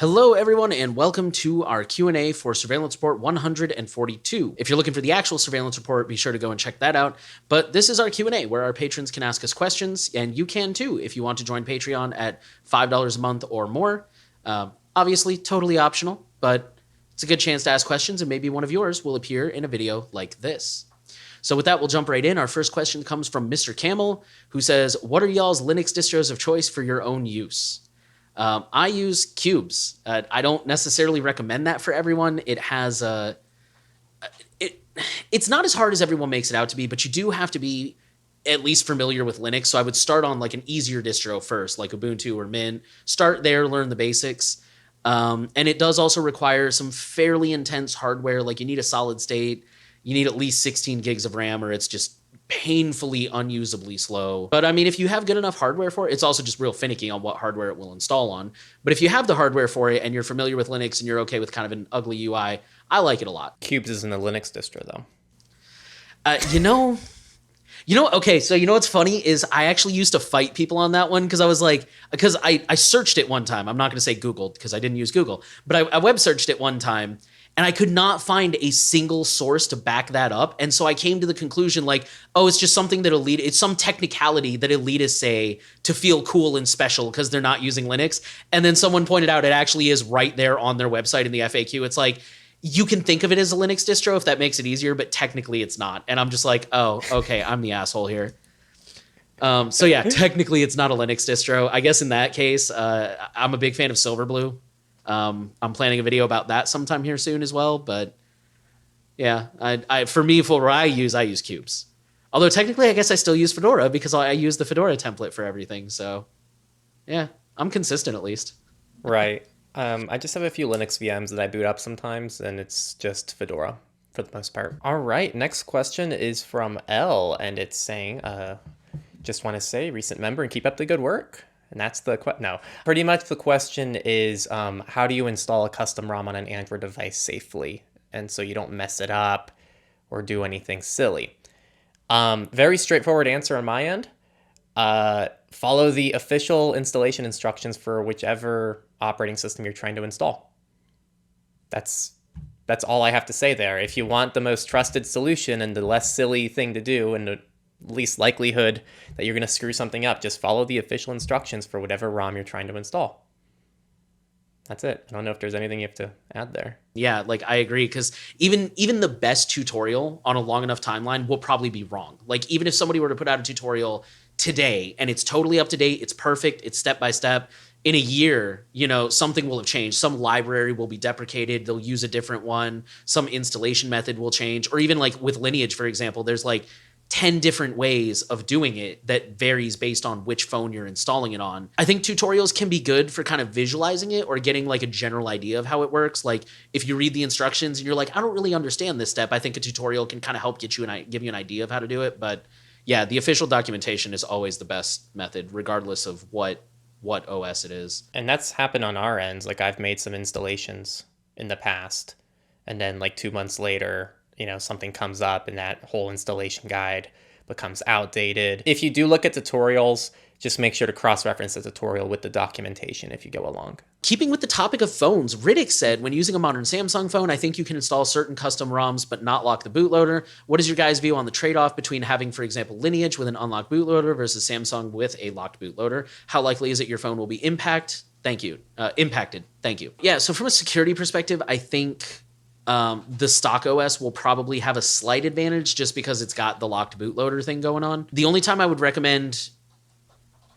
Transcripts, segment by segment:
Hello everyone and welcome to our Q&A for Surveillance Report 142. If you're looking for the actual surveillance report, be sure to go and check that out. But this is our Q&A where our patrons can ask us questions, and you can too if you want to join Patreon at $5 a month or more. Obviously, totally optional, but it's a good chance to ask questions and maybe one of yours will appear in a video like this. So with that, we'll jump right in. Our first question comes from Mr. Camel, who says, what are y'all's Linux distros of choice for your own use? I use cubes. I don't necessarily recommend that for everyone. It has it's not as hard as everyone makes it out to be, but you do have to be at least familiar with Linux. So I would start on like an easier distro first, like Ubuntu or Mint. Start there, learn the basics. And it does also require some fairly intense hardware. Like you need a solid state. You need at least 16 gigs of RAM or it's just painfully unusably slow. But I mean, if you have good enough hardware for it, it's also just real finicky on what hardware it will install on. But if you have the hardware for it and you're familiar with Linux and you're okay with kind of an ugly UI, I like it a lot. Cubes isn't a Linux distro though. Okay, so you know what's funny is I actually used to fight people on that one because I was like, because I searched it one time. I'm not going to say Googled because I didn't use Google, but I web searched it one time and I could not find a single source to back that up. And so I came to the conclusion like, oh, it's just something that it's some technicality that elitists say to feel cool and special because they're not using Linux. And then someone pointed out it actually is right there on their website in the FAQ. It's like, you can think of it as a Linux distro if that makes it easier, but technically it's not. And I'm just like, oh, okay, I'm the asshole here. So yeah, technically it's not a Linux distro. I guess in that case, I'm a big fan of Silverblue. I'm planning a video about that sometime here soon as well. But yeah, for me, for what I use cubes. Although technically, I guess I still use Fedora because I use the Fedora template for everything. So yeah, I'm consistent at least. Right. I just have a few Linux VMs that I boot up sometimes, and it's just Fedora for the most part. All right, next question is from L, and it's saying, just want to say, recent member and keep up the good work. And that's pretty much the question is, how do you install a custom ROM on an Android device safely? And so you don't mess it up or do anything silly. Very straightforward answer on my end. Follow the official installation instructions for whichever operating system you're trying to install. That's all I have to say there. If you want the most trusted solution and the less silly thing to do and the least likelihood that you're going to screw something up, just follow the official instructions for whatever ROM you're trying to install. That's it. I don't know if there's anything you have to add there. Yeah, like I agree, because even the best tutorial on a long enough timeline will probably be wrong. Like even if somebody were to put out a tutorial today and it's totally up to date, it's perfect, it's step by step, in a year, something will have changed. Some library will be deprecated. They'll use a different one. Some installation method will change. Or even like with Lineage, for example, there's like 10 different ways of doing it that varies based on which phone you're installing it on. I think tutorials can be good for kind of visualizing it or getting like a general idea of how it works. Like if you read the instructions and you're like, I don't really understand this step, I think a tutorial can kind of help give you an idea of how to do it. But yeah, the official documentation is always the best method, regardless of what OS it is. And that's happened on our ends. Like I've made some installations in the past, and then like 2 months later, something comes up and that whole installation guide becomes outdated. If you do look at tutorials, just make sure to cross-reference the tutorial with the documentation if you go along. Keeping with the topic of phones, Riddick said, when using a modern Samsung phone, I think you can install certain custom ROMs but not lock the bootloader. What is your guys' view on the trade-off between having, for example, Lineage with an unlocked bootloader versus Samsung with a locked bootloader? How likely is it your phone will be impacted? Thank you. Yeah, so from a security perspective, I think the stock OS will probably have a slight advantage just because it's got the locked bootloader thing going on. The only time I would recommend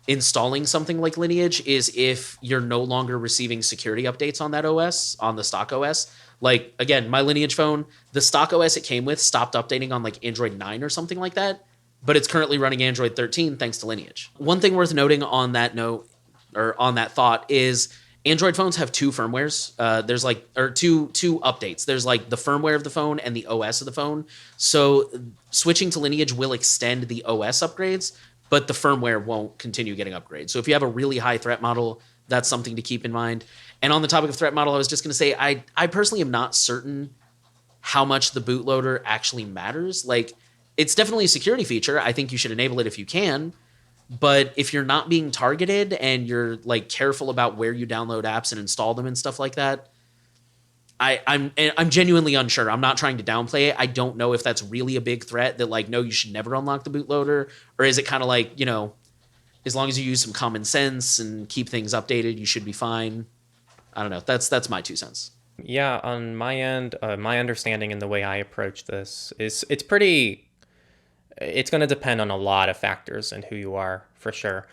installing something like Lineage is if you're no longer receiving security updates on that OS, on the stock OS. Like, again, my Lineage phone, the stock OS it came with stopped updating on like Android 9 or something like that, but it's currently running Android 13 thanks to Lineage. One thing worth noting on that note, or on that thought, is Android phones have two firmwares. There's like, or two updates. There's like the firmware of the phone and the OS of the phone. So switching to Lineage will extend the OS upgrades, but the firmware won't continue getting upgrades. So if you have a really high threat model, that's something to keep in mind. And on the topic of threat model, I was just going to say, I personally am not certain how much the bootloader actually matters. Like, it's definitely a security feature. I think you should enable it if you can. But if you're not being targeted and you're like careful about where you download apps and install them and stuff like that, I'm genuinely unsure. I'm not trying to downplay it. I don't know if that's really a big threat that like, no, you should never unlock the bootloader, or is it kind of like, you know, as long as you use some common sense and keep things updated, you should be fine. I don't know. That's my 2 cents. Yeah, on my end, my understanding and the way I approach this is it's pretty. It's going to depend on a lot of factors and who you are, for sure.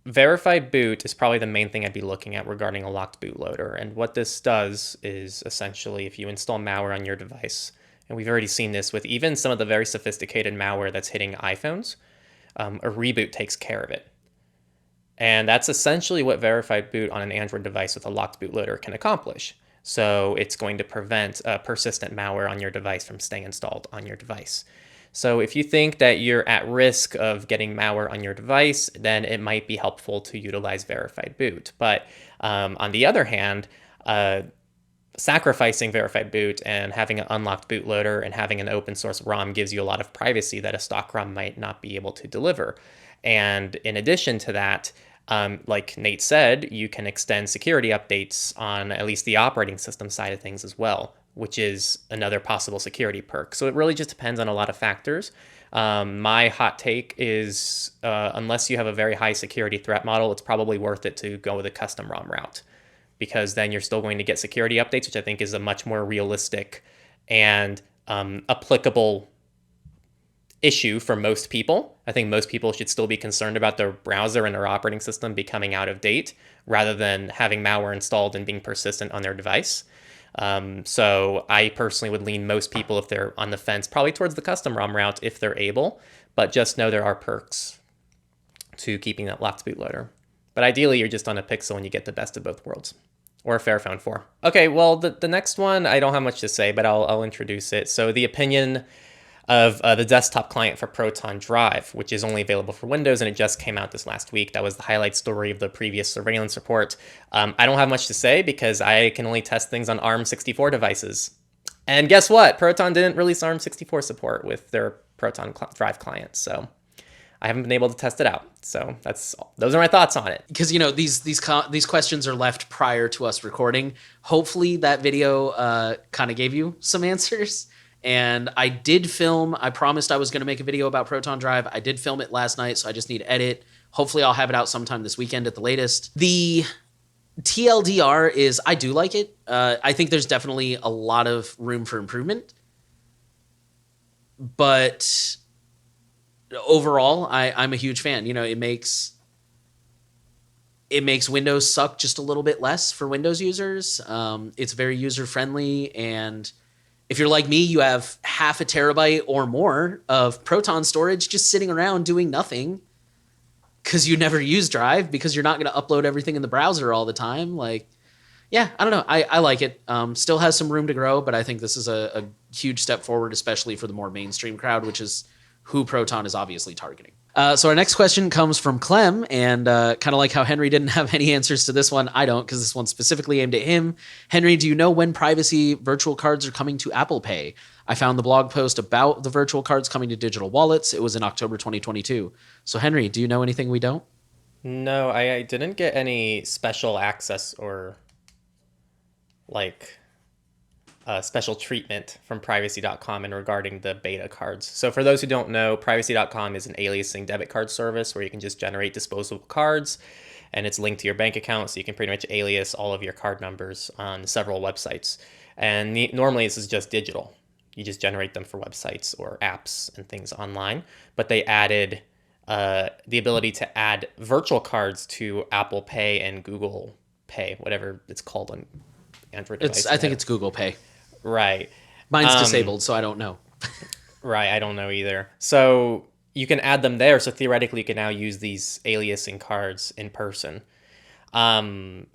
Verified boot is probably the main thing I'd be looking at regarding a locked bootloader. And what this does is essentially if you install malware on your device, and we've already seen this with even some of the very sophisticated malware that's hitting iPhones, a reboot takes care of it. And that's essentially what verified boot on an Android device with a locked bootloader can accomplish. So it's going to prevent persistent malware on your device from staying installed on your device. So if you think that you're at risk of getting malware on your device, then it might be helpful to utilize verified boot. But on the other hand, sacrificing verified boot and having an unlocked bootloader and having an open source ROM gives you a lot of privacy that a stock ROM might not be able to deliver. And in addition to that, like Nate said, you can extend security updates on at least the operating system side of things as well, which is another possible security perk. So it really just depends on a lot of factors. My hot take is unless you have a very high security threat model, it's probably worth it to go with a custom ROM route, because then you're still going to get security updates, which I think is a much more realistic and applicable issue for most people. I think most people should still be concerned about their browser and their operating system becoming out of date rather than having malware installed and being persistent on their device. So I personally would lean most people, if they're on the fence, probably towards the custom ROM route if they're able, but just know there are perks to keeping that locked bootloader. But ideally, you're just on a Pixel and you get the best of both worlds. Or a Fairphone 4. Okay, well, the next one, I don't have much to say, but I'll introduce it. So the opinion of the desktop client for Proton Drive, which is only available for Windows, and it just came out this last week. That was the highlight story of the previous surveillance report. I don't have much to say because I can only test things on ARM64 devices. And guess what? Proton didn't release ARM64 support with their Proton Drive client, so I haven't been able to test it out. So those are my thoughts on it. Because you know these questions are left prior to us recording. Hopefully that video kind of gave you some answers. And I did film. I promised I was going to make a video about Proton Drive. I did film it last night, so I just need to edit. Hopefully I'll have it out sometime this weekend at the latest. The TLDR is I do like it. I think there's definitely a lot of room for improvement. But overall, I'm a huge fan. You know, it makes Windows suck just a little bit less for Windows users. It's very user friendly, and if you're like me, you have half a terabyte or more of Proton storage just sitting around doing nothing because you never use Drive, because you're not going to upload everything in the browser all the time. Like, yeah, I don't know. I like it. Still has some room to grow, but I think this is a huge step forward, especially for the more mainstream crowd, which is who Proton is obviously targeting. So our next question comes from Clem, and kind of like how Henry didn't have any answers to this one, I don't, because this one's specifically aimed at him. Henry, do you know when privacy virtual cards are coming to Apple Pay? I found the blog post about the virtual cards coming to digital wallets. It was in October 2022. So Henry, do you know anything we don't? No, I didn't get any special access or like special treatment from privacy.com in regarding the beta cards. So for those who don't know, privacy.com is an aliasing debit card service where you can just generate disposable cards, and it's linked to your bank account, so you can pretty much alias all of your card numbers on several websites. And normally this is just digital. You just generate them for websites or apps and things online. But they added the ability to add virtual cards to Apple Pay and Google Pay, whatever it's called on Android devices. I think it's Google Pay. Right. Mine's disabled, so I don't know. Right, I don't know either. So you can add them there, so theoretically you can now use these aliasing cards in person. And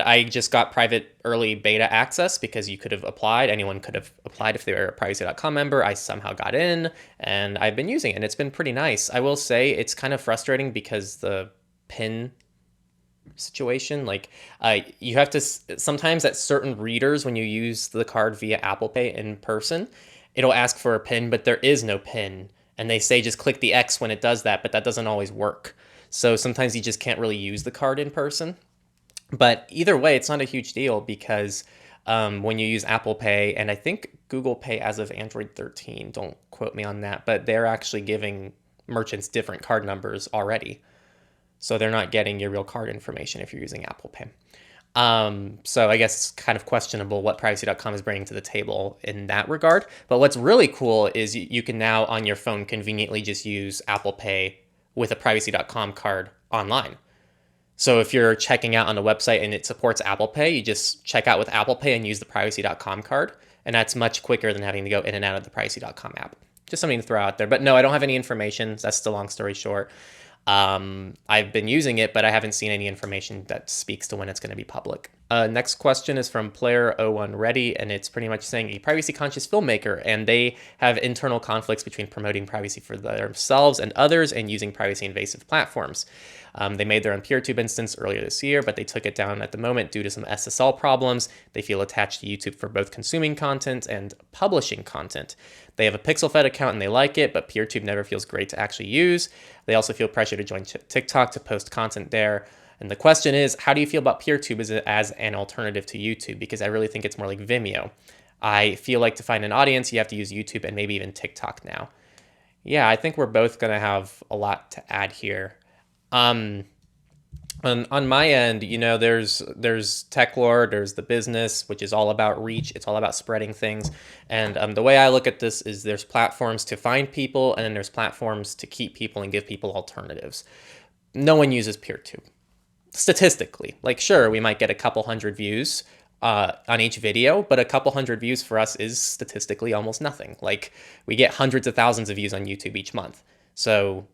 I just got private early beta access because you could have applied. Anyone could have applied if they were a privacy.com member. I somehow got in, and I've been using it, and it's been pretty nice. I will say it's kind of frustrating because the PIN situation, like you have to sometimes at certain readers, when you use the card via Apple Pay in person, it'll ask for a PIN, but there is no PIN, And they say just click the X when it does that, but that doesn't always work. So sometimes you just can't really use the card in person. But either way, it's not a huge deal because when you use Apple Pay, and I think Google Pay as of Android 13, don't quote me on that, but they're actually giving merchants different card numbers already. So they're not getting your real card information if you're using Apple Pay. So I guess it's kind of questionable what privacy.com is bringing to the table in that regard. But what's really cool is you can now on your phone conveniently just use Apple Pay with a privacy.com card online. So if you're checking out on a website and it supports Apple Pay, you just check out with Apple Pay and use the privacy.com card. And that's much quicker than having to go in and out of the privacy.com app. Just something to throw out there. But no, I don't have any information. That's the long story short. I've been using it, but I haven't seen any information that speaks to when it's going to be public. Next question is from Player01 Ready, and it's pretty much saying a privacy-conscious filmmaker, and they have internal conflicts between promoting privacy for themselves and others and using privacy-invasive platforms. They made their own PeerTube instance earlier this year, but they took it down at the moment due to some SSL problems. They feel attached to YouTube for both consuming content and publishing content. They have a PixelFed account and they like it, but PeerTube never feels great to actually use. They also feel pressure to join TikTok to post content there. And the question is, how do you feel about PeerTube as an alternative to YouTube? Because I really think it's more like Vimeo. I feel like to find an audience, you have to use YouTube and maybe even TikTok now. Yeah, I think we're both going to have a lot to add here. On my end, there's Techlore, there's the business, which is all about reach. It's all about spreading things. And the way I look at this is there's platforms to find people, and then there's platforms to keep people and give people alternatives. No one uses PeerTube. Statistically, like, sure, we might get a couple hundred views on each video, but a couple hundred views for us is statistically almost nothing. Like, we get hundreds of thousands of views on YouTube each month. So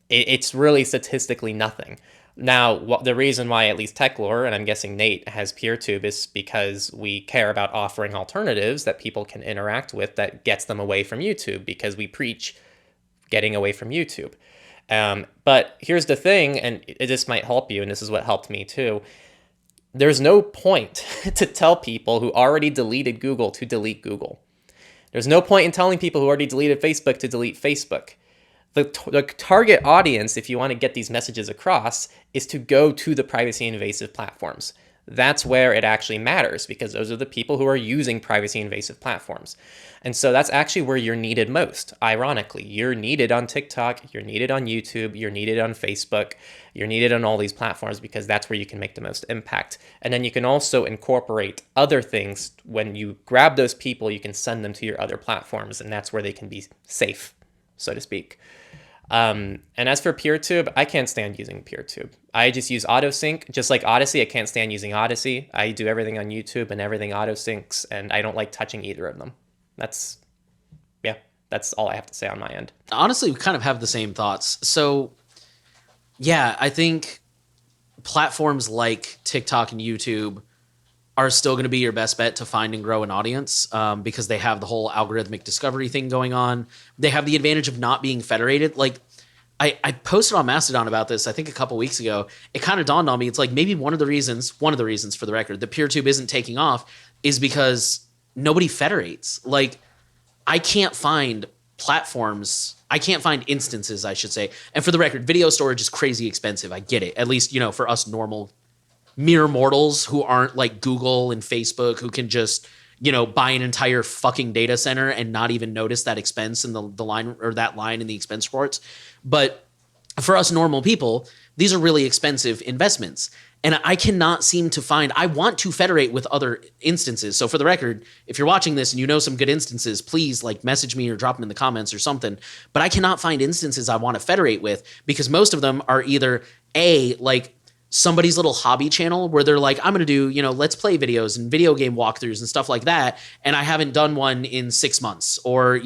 it's really statistically nothing. Now, the reason why at least Techlore, and I'm guessing Nate, has PeerTube is because we care about offering alternatives that people can interact with that gets them away from YouTube, because we preach getting away from YouTube. But here's the thing, and this might help you, and this is what helped me too. There's no point to tell people who already deleted Google to delete Google. There's no point in telling people who already deleted Facebook to delete Facebook. The target audience, if you want to get these messages across, is to go to the privacy invasive platforms. That's where it actually matters, because those are the people who are using privacy invasive platforms. And so that's actually where you're needed most. Ironically, you're needed on TikTok, you're needed on YouTube, you're needed on Facebook, you're needed on all these platforms, because that's where you can make the most impact. And then you can also incorporate other things. When you grab those people, you can send them to your other platforms, and that's where they can be safe, so to speak. And as for PeerTube, I can't stand using PeerTube. I just use AutoSync. Just like Odyssey, I can't stand using Odyssey. I do everything on YouTube and everything AutoSyncs, and I don't like touching either of them. That's all I have to say on my end. Honestly, we kind of have the same thoughts. So, yeah, I think platforms like TikTok and YouTube are still going to be your best bet to find and grow an audience, because they have the whole algorithmic discovery thing going on. They have the advantage of not being federated. Like, I posted on Mastodon about this, I think a couple weeks ago. It kind of dawned on me. It's like maybe one of the reasons for the record, that PeerTube isn't taking off is because nobody federates. Like, I can't find instances, I should say. And for the record, video storage is crazy expensive. I get it. At least, for us normal mere mortals who aren't like Google and Facebook, who can just, buy an entire fucking data center and not even notice that expense in the line, or that line in the expense reports. But for us normal people, these are really expensive investments. And I cannot seem to find, I want to federate with other instances. So for the record, if you're watching this and you know some good instances, please message me or drop them in the comments or something. But I cannot find instances I want to federate with, because most of them are either somebody's little hobby channel where they're like, I'm going to do, let's play videos and video game walkthroughs and stuff like that. And I haven't done one in 6 months, or,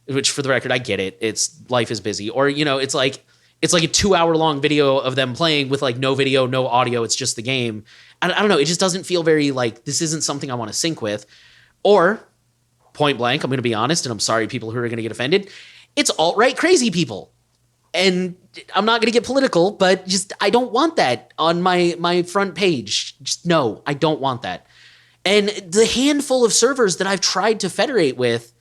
which for the record, I get it. Life is busy. Or, it's like a 2-hour long video of them playing with no video, no audio. It's just the game. I don't know. It just doesn't feel very this isn't something I want to sync with. Or point blank, I'm going to be honest, and I'm sorry people who are going to get offended. It's alt-right crazy people. And I'm not going to get political, but just, I don't want that on my front page. Just no, I don't want that. And the handful of servers that I've tried to federate with,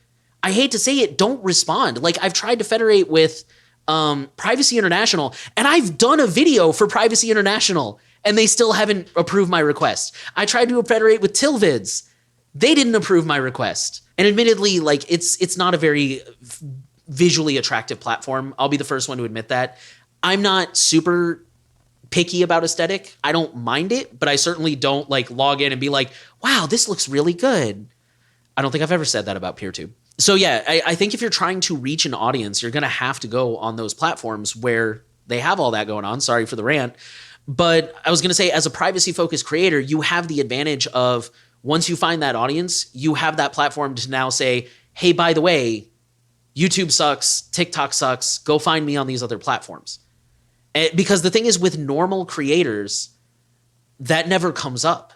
I hate to say it, don't respond. Like, I've tried to federate with Privacy International, and I've done a video for Privacy International, and they still haven't approved my request. I tried to federate with Tilvids. They didn't approve my request. And admittedly, like, it's not a very visually attractive platform. I'll be the first one to admit that. I'm not super picky about aesthetic. I don't mind it, but I certainly don't like log in and be like, wow, this looks really good. I don't think I've ever said that about PeerTube. So yeah, I think if you're trying to reach an audience, you're going to have to go on those platforms where they have all that going on. Sorry for the rant. But I was going to say, as a privacy-focused creator, you have the advantage of, once you find that audience, you have that platform to now say, hey, by the way, YouTube sucks, TikTok sucks, go find me on these other platforms. Because the thing is, with normal creators, that never comes up.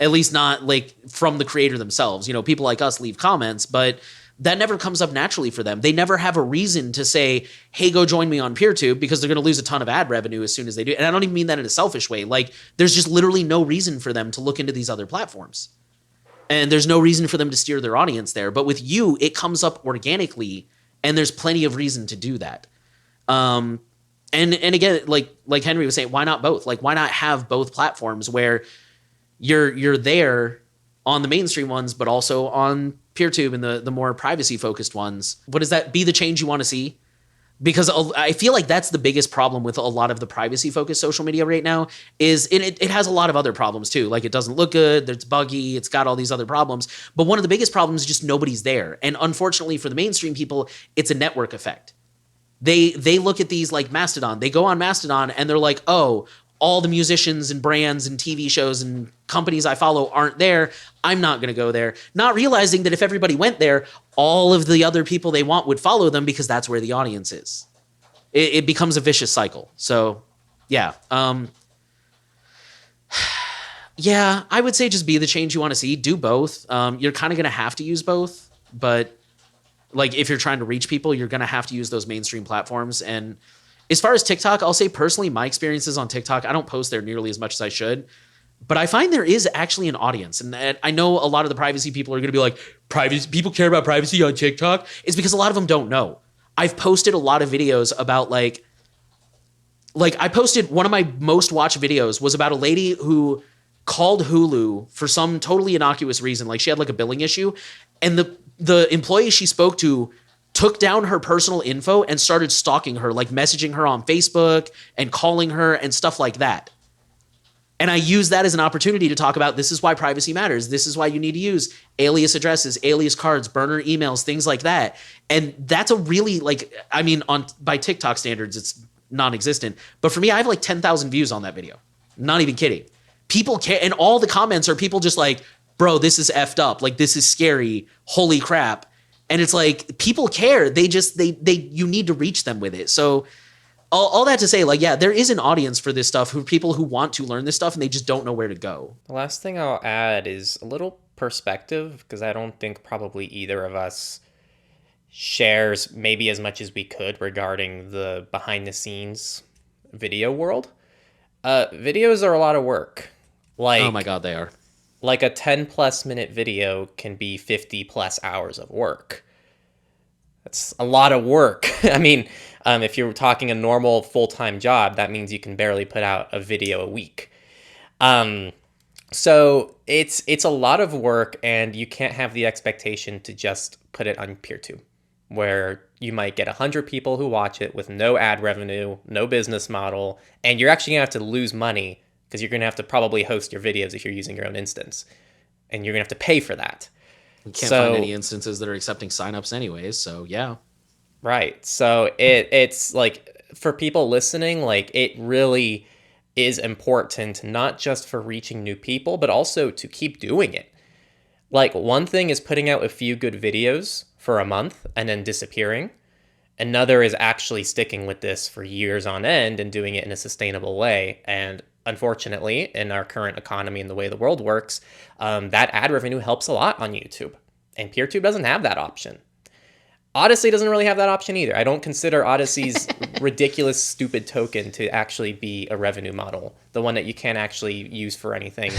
At least not like from the creator themselves. You know, people like us leave comments, but that never comes up naturally for them. They never have a reason to say, hey, go join me on PeerTube, because they're going to lose a ton of ad revenue as soon as they do. And I don't even mean that in a selfish way. Like, there's just literally no reason for them to look into these other platforms. And there's no reason for them to steer their audience there. But with you, it comes up organically, and there's plenty of reason to do that. And again, like Henry was saying, why not both? Like, why not have both platforms where you're there on the mainstream ones, but also on PeerTube and the more privacy-focused ones? What does that be, the change you want to see? Because I feel like that's the biggest problem with a lot of the privacy-focused social media right now, is it has a lot of other problems too. Like, it doesn't look good, it's buggy, it's got all these other problems. But one of the biggest problems is just nobody's there. And unfortunately for the mainstream people, it's a network effect. They look at these like Mastodon. They go on Mastodon and they're like, oh, all the musicians and brands and TV shows and companies I follow aren't there. I'm not going to go there. Not realizing that if everybody went there, all of the other people they want would follow them, because that's where the audience is. It becomes a vicious cycle. So, yeah. Yeah, I would say just be the change you want to see. Do both. You're kind of going to have to use both. But, like, if you're trying to reach people, you're going to have to use those mainstream platforms. And as far as TikTok, I'll say personally, my experiences on TikTok, I don't post there nearly as much as I should, but I find there is actually an audience. And I know a lot of the privacy people are going to be like, privacy, people care about privacy on TikTok. It's because a lot of them don't know. I've posted a lot of videos about like I posted one of my most watched videos was about a lady who called Hulu for some totally innocuous reason. Like, she had like a billing issue, and the employee she spoke to took down her personal info and started stalking her, like messaging her on Facebook and calling her and stuff like that. And I use that as an opportunity to talk about, this is why privacy matters. This is why you need to use alias addresses, alias cards, burner emails, things like that. And that's a really, like, I mean, by TikTok standards, it's non-existent. But for me, I have like 10,000 views on that video. Not even kidding. People care. And all the comments are people just like, bro, this is effed up. Like, this is scary. Holy crap. And it's like, people care. They you need to reach them with it. So all that to say, like, yeah, there is an audience for this stuff, who people who want to learn this stuff and they just don't know where to go. The last thing I'll add is a little perspective, because I don't think probably either of us shares maybe as much as we could regarding the behind the scenes video world. Videos are a lot of work. Like, oh my God, they are. Like, a 10+ minute video can be 50+ hours of work. That's a lot of work. I mean, if you're talking a normal full-time job, that means you can barely put out a video a week. So it's a lot of work, and you can't have the expectation to just put it on PeerTube, where you might get 100 people who watch it with no ad revenue, no business model, and you're actually going to have to lose money, because you're going to have to probably host your videos if you're using your own instance, and you're going to have to pay for that. You can't find any instances that are accepting signups anyways, so yeah. Right. So it's like, for people listening, like, it really is important, not just for reaching new people, but also to keep doing it. Like, one thing is putting out a few good videos for a month and then disappearing. Another is actually sticking with this for years on end and doing it in a sustainable way. And unfortunately, in our current economy and the way the world works, that ad revenue helps a lot on YouTube. And PeerTube doesn't have that option. Odyssey doesn't really have that option either. I don't consider Odyssey's ridiculous, stupid token to actually be a revenue model, the one that you can't actually use for anything.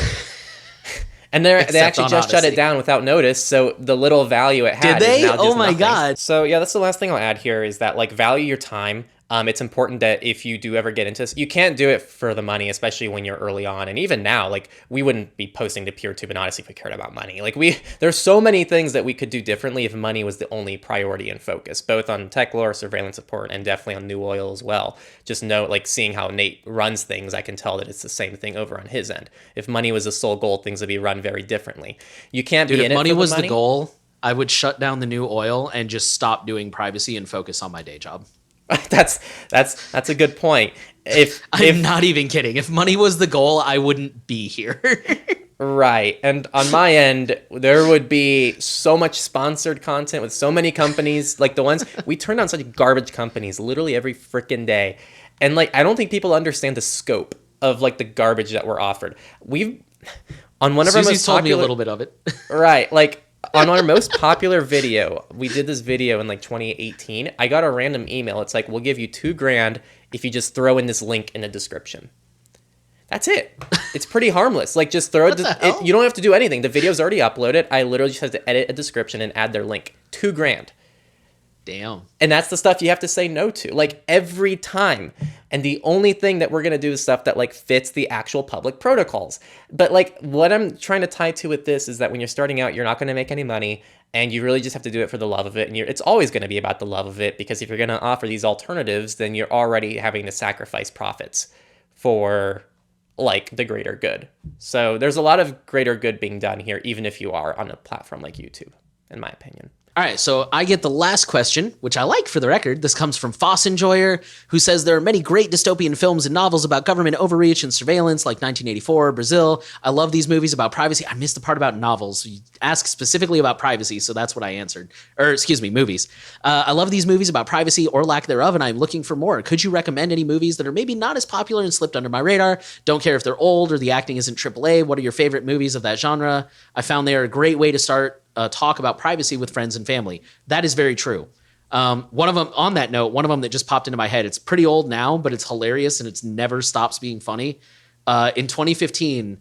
And they Except actually on just shut Odyssey. it down without notice, so the little value it had Did they? is now just Oh my nothing. God. So yeah, that's the last thing I'll add here is that like value your time. It's important that if you do ever get into this, you can't do it for the money, especially when you're early on. And even now, like we wouldn't be posting to PeerTube and Odyssey if we cared about money. Like there's so many things that we could do differently if money was the only priority and focus, both on Techlore, surveillance support, and definitely on New Oil as well. Just know, like seeing how Nate runs things, I can tell that it's the same thing over on his end. If money was the sole goal, things would be run very differently. You can't Dude, be if in it money for the was money. the goal, I would shut down the New Oil and just stop doing privacy and focus on my day job. that's a good point. I'm not even kidding. If money was the goal, I wouldn't be here. Right. And on my end, there would be so much sponsored content with so many companies, like the ones we turn on such garbage companies literally every freaking day. And like I don't think people understand the scope of like the garbage that we're offered. We've on one of our Susie's most told me a popular little bit of it. right, like on our most popular video, we did this video in like 2018. I got a random email. It's like, we'll give you $2,000 if you just throw in this link in the description. That's it. It's pretty harmless. Like just throw it. You don't have to do anything. The video's already uploaded. I literally just have to edit a description and add their link. $2,000. Damn. And that's the stuff you have to say no to, like every time. And the only thing that we're going to do is stuff that like fits the actual public protocols. But like what I'm trying to tie to with this is that when you're starting out, you're not going to make any money and you really just have to do it for the love of it. And it's always going to be about the love of it, because if you're going to offer these alternatives, then you're already having to sacrifice profits for like the greater good. So there's a lot of greater good being done here, even if you are on a platform like YouTube, in my opinion. All right, so I get the last question, which I like for the record. This comes from Foss Enjoyer, who says there are many great dystopian films and novels about government overreach and surveillance, like 1984, Brazil. I love these movies about privacy. I missed the part about novels. You asked specifically about privacy, so that's what I answered. Or, excuse me, movies. I love these movies about privacy or lack thereof, and I'm looking for more. Could you recommend any movies that are maybe not as popular and slipped under my radar? Don't care if they're old or the acting isn't AAA. What are your favorite movies of that genre? I found they are a great way to start talk about privacy with friends and family. That is very true. One of them, on that note, one of them that just popped into my head, it's pretty old now, but it's hilarious and it's never stops being funny. In 2015,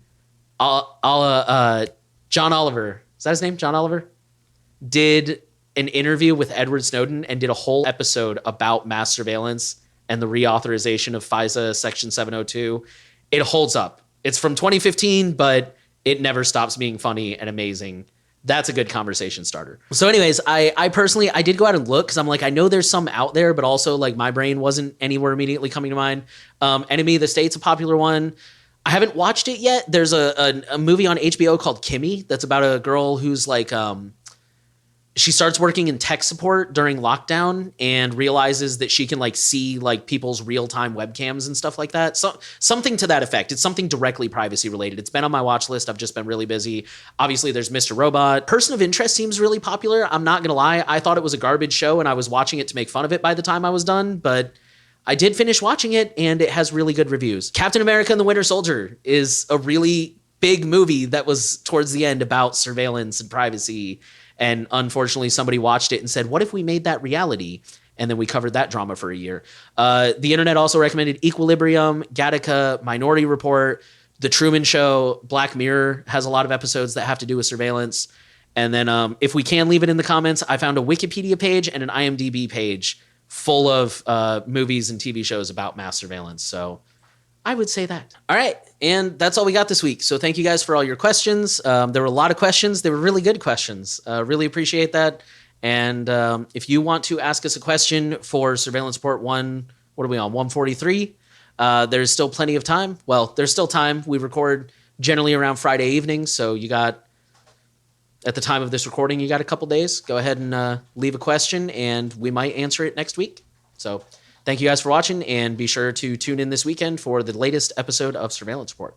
John Oliver, is that his name? John Oliver? Did an interview with Edward Snowden and did a whole episode about mass surveillance and the reauthorization of FISA Section 702. It holds up. It's from 2015, but it never stops being funny and amazing. That's a good conversation starter. So anyways, I personally, I did go out and look because I'm like, I know there's some out there, but also like my brain wasn't anywhere immediately coming to mind. Enemy of the State's a popular one. I haven't watched it yet. There's a movie on HBO called Kimmy that's about a girl who's like, she starts working in tech support during lockdown and realizes that she can like see like people's real-time webcams and stuff like that. So something to that effect. It's something directly privacy related. It's been on my watch list. I've just been really busy. Obviously there's Mr. Robot. Person of Interest seems really popular. I'm not going to lie. I thought it was a garbage show and I was watching it to make fun of it by the time I was done, but I did finish watching it and it has really good reviews. Captain America and the Winter Soldier is a really big movie that was towards the end about surveillance and privacy. And unfortunately, somebody watched it and said, what if we made that reality? And then we covered that drama for a year. The internet also recommended Equilibrium, Gattaca, Minority Report, The Truman Show, Black Mirror has a lot of episodes that have to do with surveillance. And then if we can leave it in the comments, I found a Wikipedia page and an IMDb page full of movies and TV shows about mass surveillance. So I would say that. All right. And that's all we got this week. So thank you guys for all your questions. There were a lot of questions. They were really good questions. Really appreciate that. And if you want to ask us a question for Surveillance Report 1, what are we on, 143? There's still plenty of time. Well, there's still time. We record generally around Friday evenings. So you got, at the time of this recording, you got a couple days. Go ahead and leave a question and we might answer it next week. So thank you guys for watching, and be sure to tune in this weekend for the latest episode of Surveillance Report.